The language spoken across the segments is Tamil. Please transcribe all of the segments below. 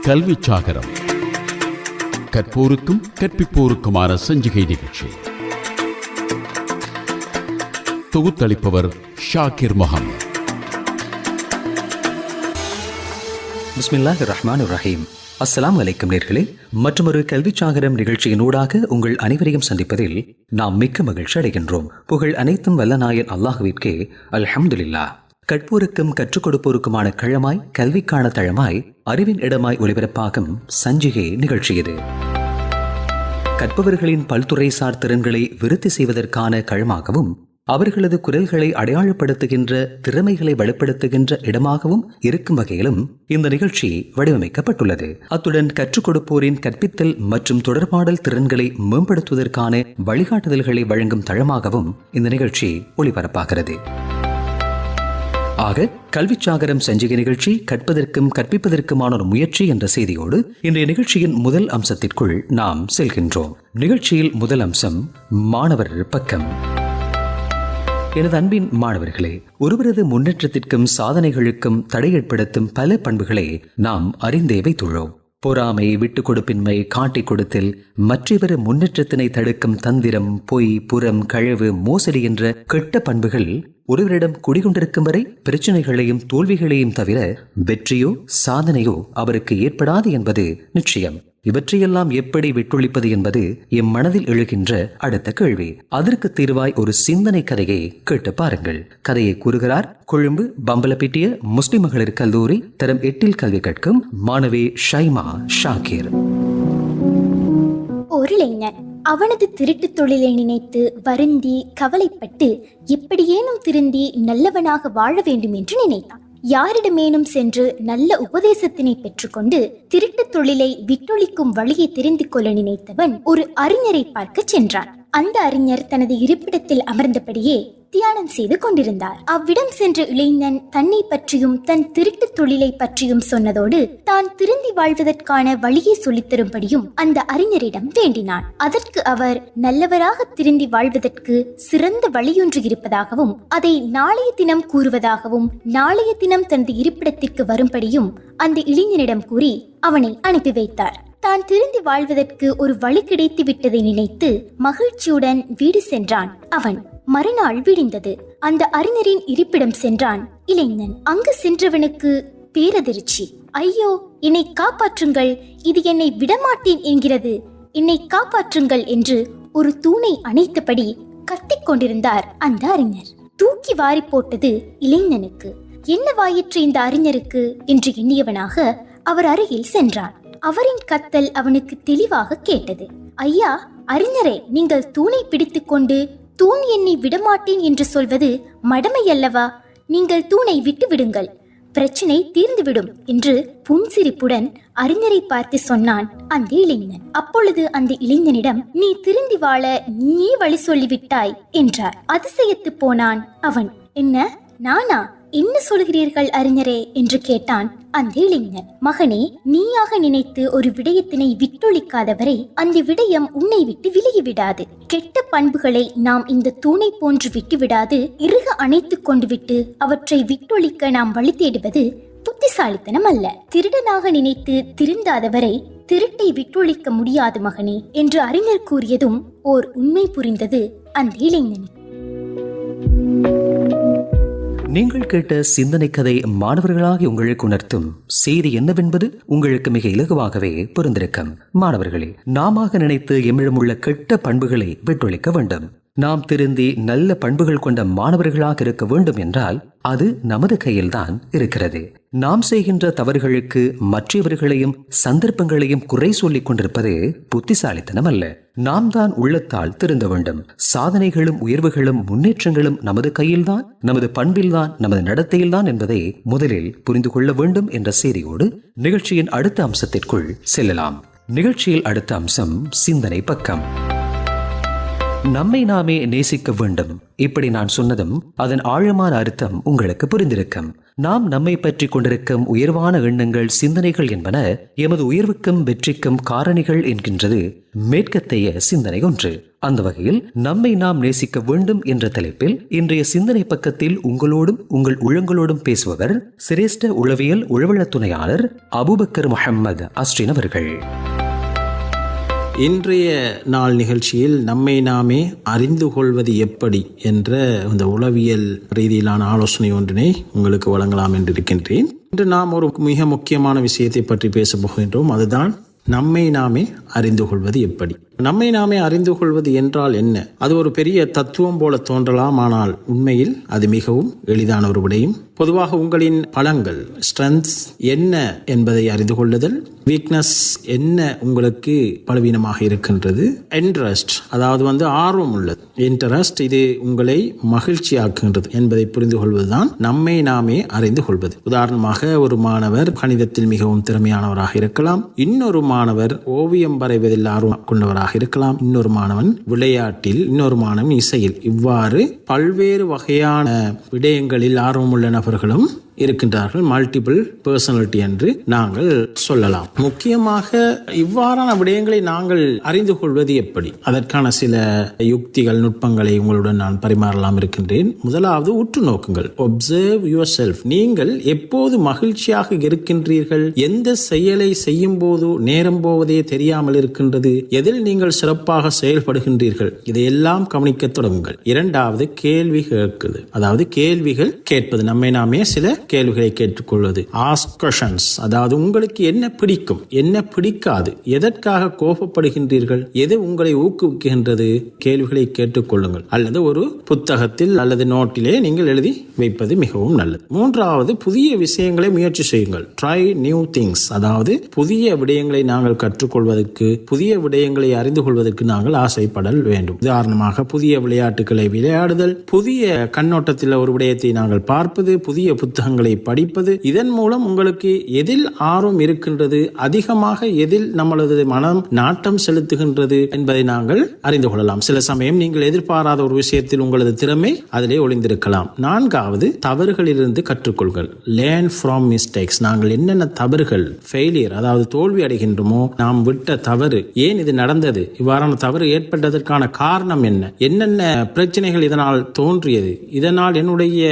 கல்வி சாகரம், கற்போருக்கும் கற்பிப்போருக்குமான சஞ்சிகை நிகழ்ச்சி. தொகுத்தளிப்பவர் ஷாக்கிர் முகமது. பிஸ்மில்லாஹிர் ரஹ்மானிர் ரஹீம். அஸ்ஸலாமு அலைக்கும் நேர்களே, மற்றொரு கல்வி சாகரம் நிகழ்ச்சியினூடாக உங்கள் அனைவரையும் சந்திப்பதில் நாம் மிக்க மகிழ்ச்சி அடைகின்றோம். புகழ் அனைத்தும் வல்ல நாயன் அல்லாஹ்விற்கே அல்ஹம்துலில்லாஹ். கற்போருக்கும் கற்றுக் கொடுப்போருக்குமான களமாய், கல்விக்கான தளமாய், அறிவின் இடமாய் ஒளிபரப்பாகும் சஞ்சிகை நிகழ்ச்சி இது. கற்பவர்களின் பல்துறைசார் திறன்களை விருத்தி செய்வதற்கான களமாகவும், அவர்களது குரல்களை அடையாளப்படுத்துகின்ற, திறமைகளை வெளிப்படுத்துகின்ற இடமாகவும் இருக்கும் வகையிலும் இந்த நிகழ்ச்சி வடிவமைக்கப்பட்டுள்ளது. அத்துடன் கற்றுக் கொடுப்போரின் கற்பித்தல் மற்றும் தொடர்பாடல் திறன்களை மேம்படுத்துவதற்கான வழிகாட்டுதல்களை வழங்கும் தளமாகவும் இந்த நிகழ்ச்சி ஒளிபரப்பாகிறது. ஆக, கல்வி சாகரம் சஞ்சிகை நிகழ்ச்சி கற்பதற்கும் கற்பிப்பதற்குமான ஒரு முயற்சி என்ற செய்தியோடு இன்றைய நிகழ்ச்சியின் முதல் அம்சத்திற்குள் நாம் செல்கின்றோம். நிகழ்ச்சியில் முதல் அம்சம் மாணவர் பக்கம். எனது அன்பின் மாணவர்களே, ஒருவரது முன்னேற்றத்திற்கும் சாதனைகளுக்கும் தடை ஏற்படுத்தும் பல பண்புகளை நாம் அறிந்தே வைத்துள்ளோம். பொறாமை, விட்டுக் கொடுப்பின்மை, காட்டிக் கொடுத்தல், மற்றவர் முன்னேற்றத்தினை தடுக்கும் தந்திரம், பொய், புறம், களவு, மோசடி என்ற கெட்ட பண்புகள் ஒருவரிடம் குடிகொண்டிருக்கும் வரை பிரச்சனைகளையும் தோல்விகளையும் தவிர வெற்றியோ சாதனையோ அவருக்கு ஏற்படாது என்பது நிச்சயம். இவற்றையெல்லாம் எப்படி விட்டொழிப்பது என்பது எம் மனதில் எழுகின்ற அடுத்த கேள்வி. அதற்கு தீர்வாய் ஒரு சிந்தனை கதையை கேட்டு பாருங்கள். கதையை கூறுகிறார் கொழும்பு பம்பலப்பிட்டிய முஸ்லிம் மகளிர் கல்லூரி தரம் 8 கல்வி கற்கும் மாணவி ஷைமா ஷாக்கிர். ஒரு இளைஞன் அவனது திருட்டு தொழிலை நினைத்து வருந்தி கவலைப்பட்டு எப்படியேனும் திருந்தி நல்லவனாக வாழ வேண்டும் என்று நினைத்தான். யாரிடமேனும் சென்று நல்ல உபதேசத்தினை பெற்றுக்கொண்டு திருட்டு தொழிலை விட்டொழிக்கும் வழியை தெரிந்து கொள்ள நினைத்தவன் ஒரு அறிஞரை பார்க்க சென்றான். அந்த அறிஞர் தனது இருப்பிடத்தில் அமர்ந்தபடியே தியானம் செய்து கொண்டிருந்தார். அவ்விடம் சென்ற இளைஞன் தன்னை பற்றியும் தன் திருட்டு தொழிலை பற்றியும் சொன்னதோடு தான் திருந்தி வாழ்வதற்கான வழியை சொல்லித்தரும்படியும் அந்த அறிஞரிடம் வேண்டினான். அதற்கு அவர் நல்லவராக திருந்தி வாழ்வதற்கு சிறந்த வழியொன்று இருப்பதாகவும் அதை நாளைய தினம் கூறுவதாகவும் நாளைய தினம் தனது இருப்பிடத்திற்கு வரும்படியும் அந்த இளைஞனிடம் கூறி அவனை அனுப்பி வைத்தார். தான் திருந்தி வாழ்வதற்கு ஒரு வழி கிடைத்து விட்டதை நினைத்து மகிழ்ச்சியுடன் வீடு சென்றான் அவன். மறுநாள் விடிந்தது. அந்த அறிஞரின் இருப்பிடம் சென்றான் இளைஞன். அங்கு சென்றவனுக்கு பேரதிர்ச்சி. ஐயோ, என்னை காப்பாற்றுங்கள், இது என்னை விடமாட்டேன் என்கிறது, என்னை காப்பாற்றுங்கள் என்று ஒரு தூணை அணைத்தபடி கத்திக் கொண்டிருந்தார் அந்த அறிஞர். தூக்கி வாரி போட்டது இளைஞனுக்கு. என்னவாயிற்று இந்த அறிஞருக்கு என்று எண்ணியவனாக அவர் அருகில் சென்றான். அவரின் கத்தல் அவனுக்கு தெளிவாக கேட்டது. ஐயா, அறிஞரே, நீங்கள் தூணை பிடித்துக் கொண்டு தூண் என்னை விடமாட்டேன் என்று சொல்வது மடமை அல்லவா? நீங்கள் தூணை விட்டு விடுங்கள், பிரச்சனை தீர்ந்துவிடும் என்று புன்சிரிப்புடன் அறிஞரை பார்த்து சொன்னான் அந்த இளைஞன். அப்பொழுது அந்த இளைஞனிடம், நீ திருந்தி வாழ நீயே வழி சொல்லிவிட்டாய் என்றார். அதிசயத்து போனான் அவன். என்ன, நானா? என்ன சொல்கிறீர்கள் அறிஞரே என்று கேட்டான் அந்த இளைஞன். மகனே, நீயாக நினைத்து ஒரு விடயத்தினை விட்டொழிக்காதவரை அந்த விடயம் உன்னை விட்டு விலகிவிடாது. கெட்ட பண்புகளை நாம் இந்த தூணை போன்று விட்டுவிடாது இறுக அணைத்து கொண்டு விட்டு அவற்றை விட்டொழிக்க நாம் வழி தேடுவது புத்திசாலித்தனம் அல்ல. திருடனாக நினைத்து திருந்தாதவரை திருட்டை விட்டொழிக்க முடியாது மகனே என்று அறிஞர் கூறியதும் ஓர் உண்மை புரிந்தது அந்த இளைஞனுக்கு. நீங்கள் கேட்ட சிந்தனை கதை மாணவர்களாகி உங்களுக்கு உணர்த்தும் செய்தி என்னவென்பது உங்களுக்கு மிக இலகுவாகவே புரிந்திருக்கும். மாணவர்களே, நாம நினைத்து எம்மிடமுள்ள கெட்ட பண்புகளை விட்டொழிக்க வேண்டும். நாம் திருந்தி நல்ல பண்புகள் கொண்ட மாணவர்களாக இருக்க வேண்டும் என்றால் அது நமது கையில்தான் இருக்கிறது. நாம் செய்கின்ற தவறுகளுக்கு மற்றவர்களையும் சந்தர்ப்பங்களையும் குறை சொல்லிக் கொண்டிருப்பது புத்திசாலித்தனம் அல்ல. நாம் தான் உள்ளத்தால் திருந்த வேண்டும். சாதனைகளும் உயர்வுகளும் முன்னேற்றங்களும் நமது கையில்தான், நமது பண்பில்தான், நமது நடத்தையில்தான் என்பதை முதலில் புரிந்து கொள்ள வேண்டும் என்ற செய்தியோடு நிகழ்ச்சியின் அடுத்த அம்சத்திற்குள் செல்லலாம். நிகழ்ச்சியில் அடுத்த அம்சம் சிந்தனை பக்கம். நம்மை நாமே நேசிக்க வேண்டும். இப்படி நான் சொன்னதும் அதன் ஆழமான அர்த்தம் உங்களுக்கு புரிந்திருக்கும். நாம் நம்மை பற்றி கொண்டிருக்கும் உயர்வான எண்ணங்கள், சிந்தனைகள் என்பன எமது உயர்வுக்கும் வெற்றிக்கும் காரணிகள் என்கின்றது மேற்கத்தைய சிந்தனை ஒன்று. அந்த வகையில் நம்மை நாம் நேசிக்க வேண்டும் என்ற தலைப்பில் இன்றைய சிந்தனை பக்கத்தில் உங்களோடும் உங்கள் உள்ளங்களோடும் பேசுபவர் சிரேஷ்ட உளவியல் உளவள துணையாளர் அபூபக்கர் முஹம்மது அஸ்ரின் அவர்கள். இன்றைய நாள் நிகழ்ச்சியில் நம்மை நாமே அறிந்து கொள்வது எப்படி என்ற இந்த உளவியல் ரீதியிலான ஆலோசனை ஒன்றினை உங்களுக்கு வழங்கலாம் என்று இருக்கின்றேன். இன்று நாம் ஒரு மிக முக்கியமான விஷயத்தை பற்றி பேசப் போகின்றோம். அதுதான் நம்மை நாமே அறிந்து கொள்வது எப்படி. நம்மை நாமே அறிந்து கொள்வது என்றால் என்ன? அது ஒரு பெரிய தத்துவம் போல தோன்றலாம், ஆனால் உண்மையில் அது மிகவும் எளிதான ஒரு விடயம். பொதுவாக உங்களின் பலங்கள், ஸ்ட்ரென்த்ஸ் என்ன என்பதை அறிந்து கொள்ளுதல், வீக்னஸ் என்ன உங்களுக்கு பலவீனமாக இருக்கின்றது, இன்ட்ரெஸ்ட் அதாவது ஆர்வம் உள்ளது, இன்ட்ரெஸ்ட் இது உங்களை மகிழ்ச்சியாக்குகின்றது என்பதை புரிந்து கொள்வதுதான் நம்மை நாமே அறிந்து கொள்வது. உதாரணமாக ஒரு மாணவர் கணிதத்தில் மிகவும் திறமையானவராக இருக்கலாம், இன்னொரு மாணவர் ஓவியம் வரைவதில் ஆர்வம் கொண்டவராக இருக்கலாம், இன்னொரு மாணவன் விளையாட்டில், இன்னொரு மாணவன் இசையில். இவ்வாறு பல்வேறு வகையான விடயங்களில் ஆர்வமுள்ள நபர்களும் இருக்கின்றார்கள். மல்டிபிள் பர்சனாலிட்டி என்று நாங்கள் சொல்லலாம். முக்கியமாக இவ்வாறான விடயங்களை நாங்கள் அறிந்து கொள்வது எப்படி? அதற்கான சில யுக்திகள், நுட்பங்களை உங்களுடன் நான் பரிமாறலாம் இருக்கின்றேன். முதலாவது, உற்று நோக்குங்கள். Observe your self. நீங்கள் எப்போது மகிழ்ச்சியாக இருக்கின்றீர்கள்? எந்த செயலை செய்யும் போது நேரம் போவதே தெரியாமல் இருக்கின்றது? எதில் நீங்கள் சிறப்பாக செயல்படுகின்றீர்கள்? இதையெல்லாம் கவனிக்க தொடங்குங்கள். இரண்டாவது, கேள்வி கேட்குது. அதாவது கேள்விகள் கேட்பது. நம்மை நாமே சில கேள்விகளை கேட்டுக்கொள்வது. Ask questions. அதாவது உங்களுக்கு என்ன பிடிக்கும், என்ன பிடிக்காது, எதற்காக கோபப்படுகின்றீர்கள், எது உங்களை ஊக்குவிக்கின்றது? கேள்விகளை கேட்டுக்கொள்ளுங்கள். அல்லது ஒரு புத்தகத்தில் அல்லது நோட்டிலே நீங்கள் எழுதி வைப்பது மிகவும் நல்லது. மூன்றாவது, புதிய விஷயங்களை முயற்சி செய்யுங்கள். Try new things. அதாவது புதிய விடயங்களை நாங்கள் கற்றுக்கொள்வதற்கு, புதிய விடயங்களை அறிந்து கொள்வதற்கு நாங்கள் ஆசைப்படல் வேண்டும். உதாரணமாக புதிய விளையாட்டுகளை விளையாடுதல், புதிய கண்ணோட்டத்தில் ஒரு விடயத்தை நாங்கள் பார்ப்பது, புதிய புத்தகங்களை படிப்பது. இதன் மூலம் உங்களுக்கு எதில் ஆர்வம் இருக்கின்றது, அதிகமாக எதில் நம்மளது மனம் நாட்டம் செலுத்துகின்றது என்பதை நாங்கள் அறிந்து கொள்ளலாம். சில சமயம் நீங்கள் எதிர்பாராத ஒரு விஷயத்தில் உங்களது திறமை அதிலே ஒளிந்திருக்கலாம். நான்காவது, தவறுகளிலிருந்து கற்றுக்கொள்கள். Learn from mistakes. நாங்கள் என்னென்ன தவறுகள், ஃபெயிலியர் அதாவது தோல்வி அடைகின்றோமோ, நாம் விட்ட தவறு, ஏன் இது நடந்தது, இவ்வாறான தவறு ஏற்பட்டதற்கான காரணம் என்ன, என்னென்ன பிரச்சனைகள் இதனால் தோன்றியது, இதனால் என்னுடைய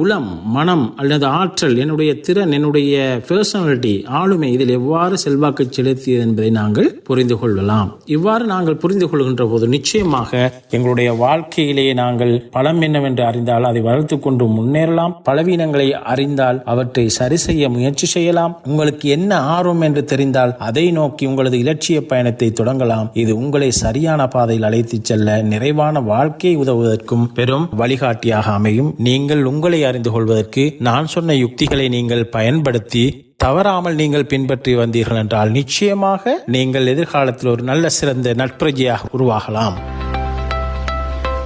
உளம், மனம் அல்லது ஆற்றல், என்னுடைய திறன், என்னுடைய பர்சனாலிட்டி, ஆளுமை இதில் எவ்வாறு செல்வாக்கு செலுத்தியது என்பதை நாங்கள் புரிந்து கொள்ளலாம். இவ்வாறு நாங்கள் புரிந்து கொள்கின்ற போது நிச்சயமாக எங்களுடைய வாழ்க்கையிலேயே நாங்கள் பலம் என்னவென்று அறிந்தால் அதை வளர்த்து கொண்டு முன்னேறலாம். பலவீனங்களை அறிந்தால் அவற்றை சரி செய்ய முயற்சி செய்யலாம். உங்களுக்கு என்ன ஆர்வம் என்று தெரிந்தால் அதை நோக்கி உங்களது இலட்சிய பயணத்தை தொடங்கலாம். இது உங்களை சரியான பாதையில் அழைத்து செல்ல, நிறைவான வாழ்க்கை உதவுவதற்கும் பெரும் வழிகாட்டியாக அமையும். நீங்கள் உங்களை அறிந்து கொள்வதற்கு நான் சொன்ன யுக்திகளை நீங்கள் பயன்படுத்தி தவறாமல் நீங்கள் பின்பற்றி வந்தீர்கள் என்றால் நிச்சயமாக நீங்கள் எதிர்காலத்தில் ஒரு நல்ல சிறந்த நட்பிரஜையாக உருவாகலாம்.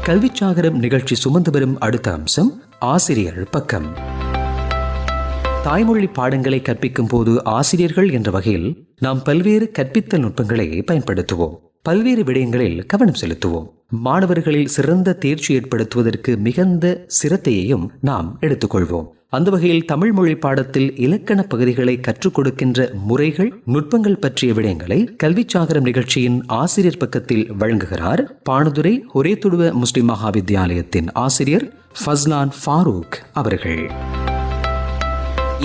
கல்விச்சாகரம் நிகழ்ச்சி சுமந்து வரும் அடுத்த அம்சம் ஆசிரியர் பக்கம். தாய்மொழி பாடங்களை கற்பிக்கும் போது ஆசிரியர்கள் என்ற வகையில் நாம் பல்வேறு கற்பித்தல் நுட்பங்களை பயன்படுத்துவோம். பல்வேறு விடயங்களில் கவனம் செலுத்துவோம். மாணவர்களில் சிறந்த தேர்ச்சி ஏற்படுத்துவதற்கு மிகுந்த சிரத்தையையும் நாம் எடுத்துக்கொள்வோம். அந்த வகையில் தமிழ் மொழி பாடத்தில் இலக்கண பகுதிகளை கற்றுக் கொடுக்கின்ற முறைகள், நுட்பங்கள் பற்றிய விடயங்களை கல்விச்சாகரம் நிகழ்ச்சியின் ஆசிரியர் பக்கத்தில் வழங்குகிறார் பாணுதுரை ஒரேதுடுவ முஸ்லிம் மகாவித்யாலயத்தின் ஆசிரியர் ஃபஸ்லான் ஃபாரூக் அவர்கள்.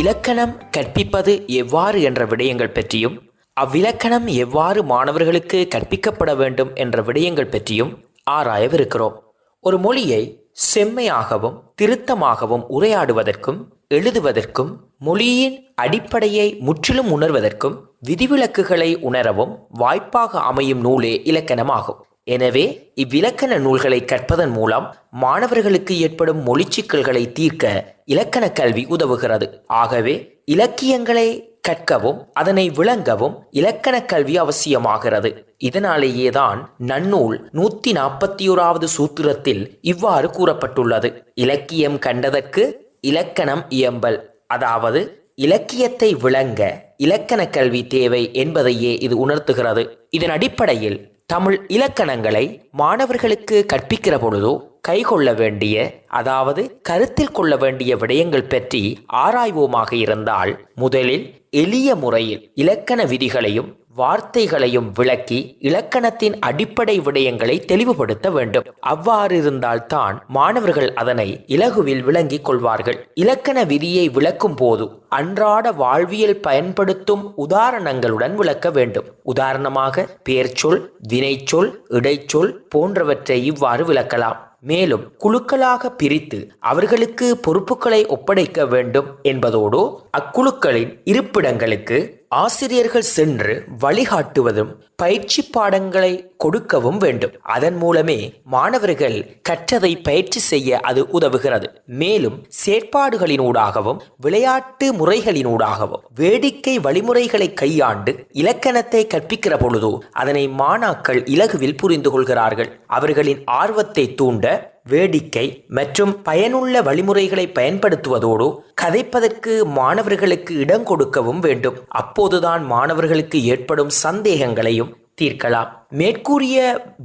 இலக்கணம் கற்பிப்பது எவ்வாறு என்ற விடயங்கள் பற்றியும், அவ்விலக்கணம் எவ்வாறு மாணவர்களுக்கு கற்பிக்கப்பட வேண்டும் என்ற விடயங்கள் பற்றியும் ஆராயவிருக்கிறோம். ஒரு மொழியை செம்மையாகவும் திருத்தமாகவும் உரையாடுவதற்கும் எழுதுவதற்கும், மொழியின் அடிப்படையை முற்றிலும் உணர்வதற்கும், விதிவிலக்குகளை உணரவும் வாய்ப்பாக அமையும் நூலே இலக்கணமாகும். எனவே இவ்விலக்கண நூல்களை கற்பதன் மூலம் மாணவர்களுக்கு ஏற்படும் மொழி சிக்கல்களை தீர்க்க இலக்கண கல்வி உதவுகிறது. ஆகவே இலக்கியங்களை கற்கவும் அதனை விளங்கவும் இலக்கண கல்வி அவசியமாகிறது. இதனாலேயேதான் நன்னூல் 141வது சூத்திரத்தில் இவ்வாறு கூறப்பட்டுள்ளது: இலக்கியம் கண்டதற்கு இலக்கணம் இயம்பல். அதாவது இலக்கியத்தை விளங்க இலக்கண கல்வி தேவை என்பதையே இது உணர்த்துகிறது. இதன் அடிப்படையில் தமிழ் இலக்கணங்களை மாணவர்களுக்கு கற்பிக்கிற பொழுதோ கைகொள்ள வேண்டிய, அதாவது கருத்தில் கொள்ள வேண்டிய விடயங்கள் பற்றி ஆராய்வோமாக இருந்தால், முதலில் எளிய முறையில் இலக்கண விதிகளையும் வார்த்தைகளையும் விளக்கி இலக்கணத்தின் அடிப்படை விடயங்களை தெளிவுபடுத்த வேண்டும். அவ்வாறு இருந்தால்தான் மாணவர்கள் அதனை இலகுவில் விளங்கிக் கொள்வார்கள். இலக்கண விதியை விளக்கும் போது அன்றாட வாழ்வியல் பயன்படுத்தும் உதாரணங்களுடன் விளக்க வேண்டும். உதாரணமாக பெயர்ச்சொல், வினைச்சொல், இடைச்சொல் போன்றவற்றை இவ்வாறு விளக்கலாம். மேலும் குழுக்களாக பிரித்து அவர்களுக்கு பொறுப்புகளை ஒப்படைக்க வேண்டும் என்பதோடு அக்குழுக்களின் இருப்பிடங்களுக்கு ஆசிரியர்கள் சென்று வழிகாட்டுவதும் பயிற்சி பாடங்களை கொடுக்கவும் வேண்டும். அதன் மூலமே மாணவர்கள் கற்றதை பயிற்சி செய்ய அது உதவுகிறது. மேலும் செயற்பாடுகளினூடாகவும் விளையாட்டு முறைகளினூடாகவும் வேடிக்கை வழிமுறைகளை கையாண்டு இலக்கணத்தை கற்பிக்கிற பொழுது அதனை மாணாக்கள் இலகுவில் புரிந்து கொள்கிறார்கள். அவர்களின் ஆர்வத்தை தூண்ட வேடிக்கை மற்றும் பயனுள்ள வழிமுறைகளை பயன்படுத்துவதோடு கதைப்பதற்கு மாணவர்களுக்கு இடம் கொடுக்கவும் வேண்டும். அப்போதுதான் மாணவர்களுக்கு ஏற்படும் சந்தேகங்களையும் தீர்க்கலாம். மேற்கூறிய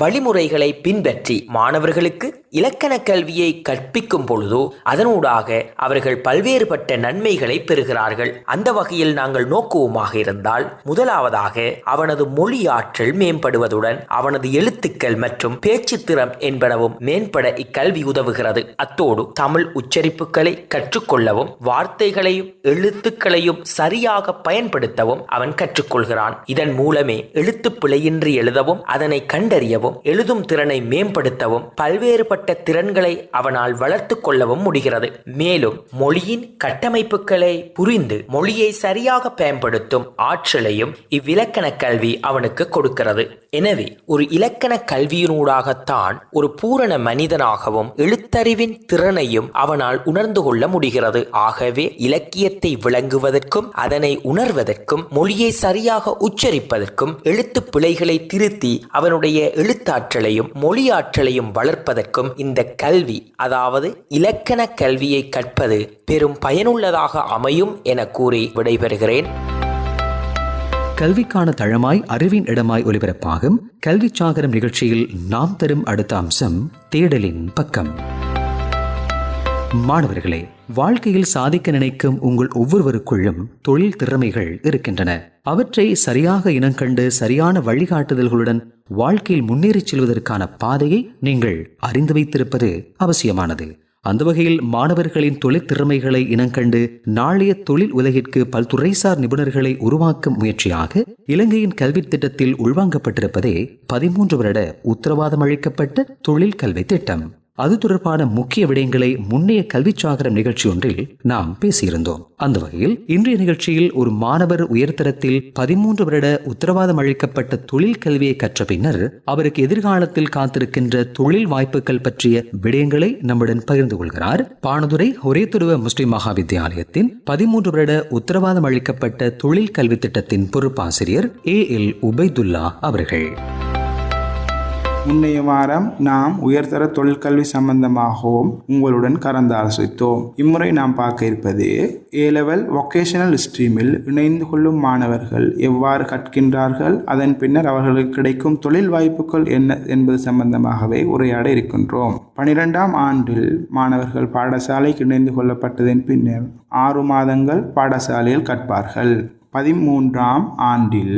வழிமுறைகளை பின்பற்றி மாணவர்களுக்கு இலக்கண கல்வியை கற்பிக்கும் பொழுது அதனூடாக அவர்கள் பல்வேறுபட்ட நன்மைகளை பெறுகிறார்கள். அந்த வகையில் நாங்கள் நோக்குவோமாக இருந்தால், முதலாவதாக அவனது மொழி ஆற்றல் மேம்படுவதுடன் அவனது எழுத்துக்கள் மற்றும் பேச்சு திறம் என்பனவும் மேம்பட இக்கல்வி உதவுகிறது. அத்தோடு தமிழ் உச்சரிப்புகளை கற்றுக்கொள்ளவும் வார்த்தைகளையும் எழுத்துக்களையும் சரியாக பயன்படுத்தவும் அவன் கற்றுக்கொள்கிறான். இதன் மூலமே எழுத்து பிழையின்றி எழுதவும் அதனை கண்டறியவும் எழுதும் திறனை மேம்படுத்தவும் பல்வேறுபட்ட திறன்களை அவனால் வளர்த்து கொள்ளவும் முடிகிறது. மேலும் மொழியின் கட்டமைப்புகளை புரிந்து மொழியை சரியாக பயன்படுத்தும் ஆற்றலையும் இவ்விலக்கண கல்வி அவனுக்கு கொடுக்கிறது. எனவே ஒரு இலக்கண கல்வியினூடாகத்தான் ஒரு பூரண மனிதனாகவும் எழுத்தறிவின் திறனையும் அவனால் உணர்ந்து கொள்ள முடிகிறது. ஆகவே இலக்கியத்தை விளங்குவதற்கும் அதனை உணர்வதற்கும் மொழியை சரியாக உச்சரிப்பதற்கும் எழுத்து பிழைகளை திருத்தி அவனுடைய எழுத்தாற்றலையும் மொழியாற்றலையும் வளர்ப்பதற்கும் இந்த கல்வி, அதாவது இலக்கண கல்வியை கற்பது பெரும் பயனுள்ளதாக அமையும் என கூறி விடைபெறுகிறேன். கல்விக்கான தளமாய் அறிவின் இடமாய் ஒலிபரப்பாகும் கல்வி சாகரம் நிகழ்ச்சியில் நாம் தரும் அடுத்த அம்சம் தேடலின் பக்கம். மாணவர்களே, வாழ்க்கையில் சாதிக்க நினைக்கும் உங்கள் ஒவ்வொருவருக்குள்ளும் தொழில் திறமைகள் இருக்கின்றன. அவற்றை சரியாக இனங்கண்டு சரியான வழிகாட்டுதல்களுடன் வாழ்க்கையில் முன்னேறிச் செல்வதற்கான பாதையை நீங்கள் அறிந்து வைத்திருப்பது அவசியமானது. அந்த வகையில் மாணவர்களின் தொழில் திறமைகளை இனங்கண்டு நாளைய தொழில் உலகிற்கு பல்துறைசார் நிபுணர்களை உருவாக்கும் முயற்சியாக இலங்கையின் கல்வி திட்டத்தில் உள்வாங்கப்பட்டிருப்பதே 13 வருட உத்தரவாதம் அளிக்கப்பட்ட தொழில் கல்வி திட்டம். அது தொடர்பான முக்கிய விடயங்களை முன்னைய கல்வி சாகரம் நிகழ்ச்சி ஒன்றில் நாம் பேசியிருந்தோம். அந்த வகையில் இன்றைய நிகழ்ச்சியில் ஒரு மாணவர் உயர்தரத்தில் 13 வருட உத்தரவாதம் அளிக்கப்பட்ட தொழில் கல்வியை கற்ற பின்னர் அவருக்கு எதிர்காலத்தில் காத்திருக்கின்ற தொழில் வாய்ப்புகள் பற்றிய விடயங்களை நம்முடன் பகிர்ந்து கொள்கிறார் பாணதுரை ஒரேதுருவ முஸ்லிம் மகா வித்தியாலயத்தின் 13 வருட உத்தரவாதம் அளிக்கப்பட்ட தொழில் கல்வி திட்டத்தின் பொறுப்பாசிரியர் A.L. உபைதுல்லா அவர்கள். முன்னைய வாரம் நாம் உயர்தர தொழிற்கல்வி சம்பந்தமாகவும் உங்களுடன் கலந்தாலோசித்தோம். இம்முறை நாம் பார்க்க இருப்பது ஏ-லெவல் வொகேஷனல் ஸ்ட்ரீமில் இணைந்து கொள்ளும் மாணவர்கள் எவ்வாறு கற்கின்றார்கள், அதன் பின்னர் அவர்களுக்கு கிடைக்கும் தொழில் வாய்ப்புகள் என்ன என்பது சம்பந்தமாகவே உரையாட இருக்கின்றோம். 12ஆம் ஆண்டில் மாணவர்கள் பாடசாலைக்கு இணைந்து கொள்ளப்பட்டதன் பின்னர் 6 மாதங்கள் பாடசாலையில் கற்பார்கள். 13ஆம் ஆண்டில்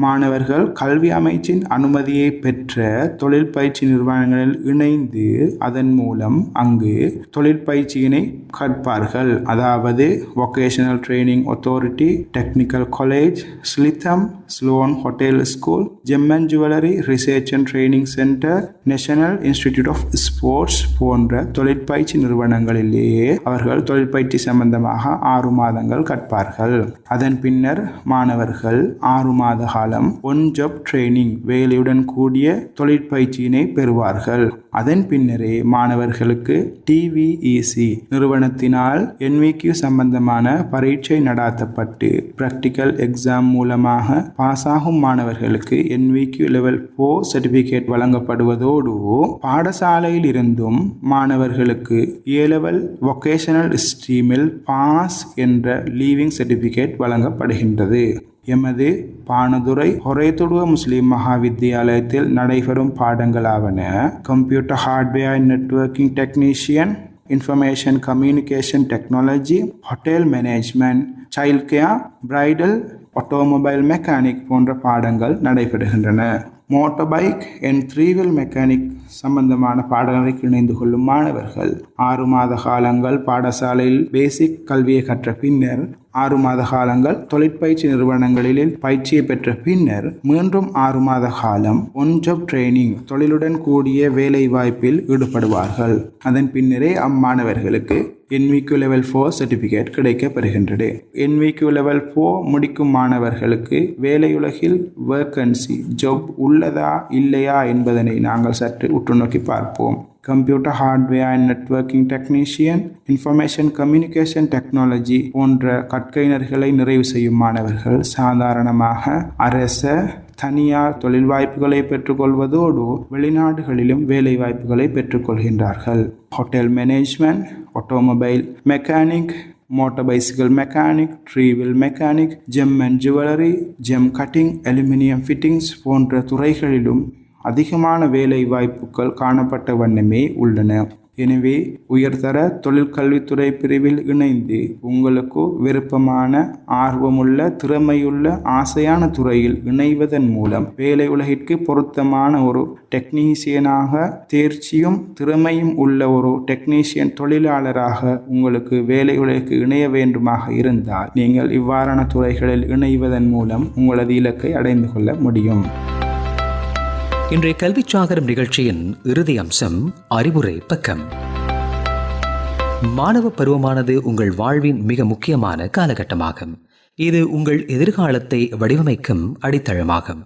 மாணவர்கள் கல்வி அமைச்சின் அனுமதியை பெற்ற தொழில் பயிற்சி நிறுவனங்களில் இணைந்து அதன் மூலம் அங்கு தொழிற்பயிற்சியினை கற்பார்கள். அதாவது vocational training authority, technical college, SLITHM, Ceylon hotel school, gem and jewellery research and training centre, national institute of sports போன்ற தொழிற்பயிற்சி நிறுவனங்களிலேயே அவர்கள் தொழிற்பயிற்சி சம்பந்தமாக 6 மாதங்கள் கற்பார்கள். அதன் பின்னர் மாணவர்கள் 6 மாத காலம் ஒன் ஜாப் ட்ரைனிங் வேலையுடன் கூடிய தொழிற்பயிற்சியினை பெறுவார்கள். அதன் பின்னரே மாணவர்களுக்கு TVEC நிறுவனத்தினால் NVQ சம்பந்தமான பரீட்சை நடாத்தப்பட்டு பிராக்டிக்கல் எக்ஸாம் மூலமாக பாஸ் ஆகும் மாணவர்களுக்கு NVQ லெவல் 4 சர்டிபிகேட் வழங்கப்படுவதோடு பாடசாலையில் இருந்தும் மாணவர்களுக்கு A-லெவல் வொகேஷனல் ஸ்ட்ரீமில் பாஸ் என்ற லீவிங் சர்டிபிகேட் வழங்கப்படுகின்றது. எமது பாணதுரை ஒரேதுருவ முஸ்லிம் மகா வித்தியாலயத்தில் நடைபெறும் பாடங்களாவன computer hardware and networking technician, information communication technology, hotel management, child care, bridal, automobile mechanic போன்ற பாடங்கள் நடைபெறுகின்றன. Motor bike and 3-wheel mechanic சம்பந்தமான பாடங்களுக்கு இணைந்து கொள்ளும் மாணவர்கள் 6 மாத காலங்கள் பாடசாலையில் பேசிக் கல்வியை கற்ற பின்னர் 6 மாத காலங்கள் தொழிற்பயிற்சி நிறுவனங்களில் பயிற்சியை பெற்ற பின்னர் மீண்டும் 6 மாத காலம் ஒன் ஜாப் ட்ரைனிங் தொழிலுடன் கூடிய வேலை வாய்ப்பில் ஈடுபடுவார்கள். அதன் பின்னரே அம்மாணவர்களுக்கு NVQ லெவல் 4 சர்டிஃபிகேட் கிடைக்கப்பெறுகின்றது. NVQ லெவல் 4 முடிக்கும் மாணவர்களுக்கு வேலையுலகில் வேக்கன்சி ஜாப் உள்ளதா இல்லையா என்பதனை நாங்கள் சற்று உற்று நோக்கி பார்ப்போம். Computer hardware and networking technician, information communication technology போன்ற கற்கையினர்களை நிறைவு செய்யும் மாணவர்கள் சாதாரணமாக அரச தனியார் தொழில் வாய்ப்புகளை பெற்றுக்கொள்வதோடு வெளிநாடுகளிலும் வேலை வாய்ப்புகளை பெற்றுக்கொள்கின்றார்கள். Hotel management, automobile mechanic, motor bicycle mechanic, 3-wheel mechanic, gem and jewellery, gem cutting, aluminium fittings போன்ற துறைகளிலும் அதிகமான வேலை வாய்ப்புகள் காணப்பட்ட வண்ணமே உள்ளன. எனவே உயர்தர தொழிற்கல்வித்துறை பிரிவில் இணைந்து உங்களுக்கு விருப்பமான, ஆர்வமுள்ள, திறமையுள்ள, ஆசையான துறையில் இணைவதன் மூலம் வேலை உலகிற்கு பொருத்தமான ஒரு டெக்னீசியனாக தேர்ச்சியும் திறமையும் உள்ள ஒரு டெக்னீசியன் தொழிலாளராக உங்களுக்கு வேலை உலகிற்கு இணைய வேண்டுமாக இருந்தால் நீங்கள் இவ்வாறான துறைகளில் இணைவதன் மூலம் உங்களது இலக்கை அடைந்து கொள்ள முடியும். இன்றைய கல்விச்சாகரம் நிகழ்ச்சியின் இறுதி அம்சம் அறிவுரை பக்கம். மாணவ பருவமானது உங்கள் வாழ்வின் மிக முக்கியமான காலகட்டமாகும். இது உங்கள் எதிர்காலத்தை வடிவமைக்கும் அடித்தளமாகும்.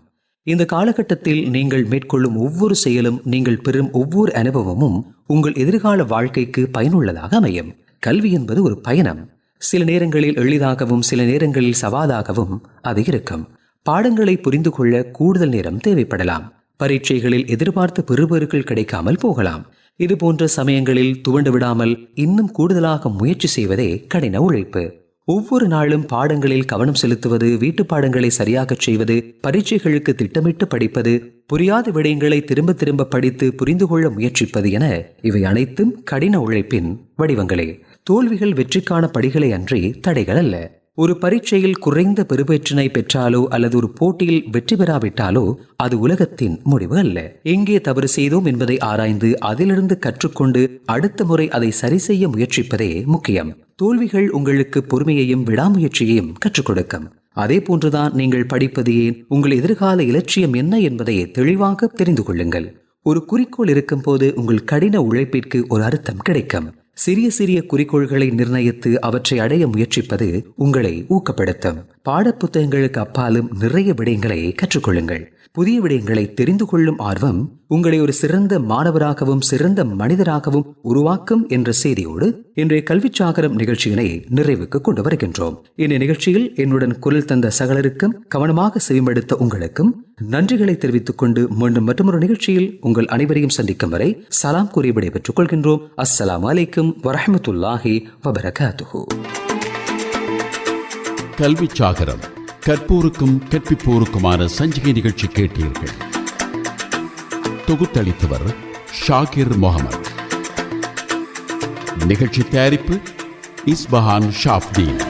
இந்த காலகட்டத்தில் நீங்கள் மேற்கொள்ளும் ஒவ்வொரு செயலும், நீங்கள் பெறும் ஒவ்வொரு அனுபவமும் உங்கள் எதிர்கால வாழ்க்கைக்கு பயனுள்ளதாக அமையும். கல்வி என்பது ஒரு பயணம். சில நேரங்களில் எளிதாகவும் சில நேரங்களில் சவாலாகவும் அது இருக்கும். பாடங்களை புரிந்து கொள்ள கூடுதல் நேரம் தேவைப்படலாம். பரீட்சைகளில் எதிர்பார்த்த பெறுபேறுகள் கிடைக்காமல் போகலாம். இது போன்ற சமயங்களில் துவண்டு விடாமல் இன்னும் கூடுதலாக முயற்சி செய்வதே கடின உழைப்பு. ஒவ்வொரு நாளும் பாடங்களில் கவனம் செலுத்துவது, வீட்டு பாடங்களை சரியாக செய்வது, பரீட்சைகளுக்கு திட்டமிட்டு படிப்பது, புரியாத விடயங்களை திரும்ப திரும்ப படித்து புரிந்து கொள்ள முயற்சிப்பது என இவை அனைத்தும் கடின உழைப்பின் வடிவங்களே. தோல்விகள் வெற்றிக்கான படிகளை அன்றி தடைகள் அல்ல. ஒரு பரீட்சையில் குறைந்த பெறுபேற்றினை பெற்றாலோ அல்லது ஒரு போட்டியில் வெற்றி பெறாவிட்டாலோ அது உலகத்தின் முடிவு அல்ல. எங்கே தவறு செய்தோம் என்பதை ஆராய்ந்து அதிலிருந்து கற்றுக்கொண்டு அடுத்த முறை அதை சரி செய்ய முயற்சிப்பதே முக்கியம். தோல்விகள் உங்களுக்கு பொறுமையையும் விடாமுயற்சியையும் கற்றுக் கொடுக்கும். அதே போன்றுதான் நீங்கள் படிப்பது ஏன், உங்கள் எதிர்கால இலட்சியம் என்ன என்பதை தெளிவாக தெரிந்து கொள்ளுங்கள். ஒரு குறிக்கோள் இருக்கும் போது உங்கள் கடின உழைப்பிற்கு ஒரு அர்த்தம் கிடைக்கும். சிறிய சிறிய குறிக்கோள்களை நிர்ணயித்து அவற்றை அடைய முயற்சிப்பது உங்களை ஊக்கப்படுத்தும். பாடப்புத்தகங்களுக்கு அப்பாலும் நிறைய விடயங்களை கற்றுக்கொள்ளுங்கள். புதிய விடயங்களை தெரிந்து கொள்ளும் ஆர்வம் உங்களை ஒரு சிறந்த மாணவராகவும் சிறந்த மனிதராகவும் உருவாக்கும் என்ற செய்தியோடு இன்றைய கல்விச்சாகரம் நிகழ்ச்சியினை நிறைவுக்கு கொண்டு வருகின்றோம். இந்த நிகழ்ச்சியில் என்னுடன் குரல் தந்த சகலருக்கும், கவனமாக செவிமடுத்த உங்களுக்கும் நன்றிகளை தெரிவித்துக் கொண்டு மீண்டும் மற்றொரு நிகழ்ச்சியில் உங்கள் அனைவரையும் சந்திக்கும் வரை சலாம் கூறி விடைபெற்றுக் கொள்கின்றோம். அஸ்ஸலாமு அலைக்கும் வரஹ்மத்துல்லாஹி வபரகாத்துஹு. கல்விச்சாகரம், கற்போருக்கும் கற்பிப்போருக்குமான சஞ்சிகை நிகழ்ச்சி கேட்டீர்கள். தொகுத்தளித்தவர் ஷாகிர் முகமது. நிகழ்ச்சி தயாரிப்பு இஸ்பஹான் ஷாஃப்தீன்.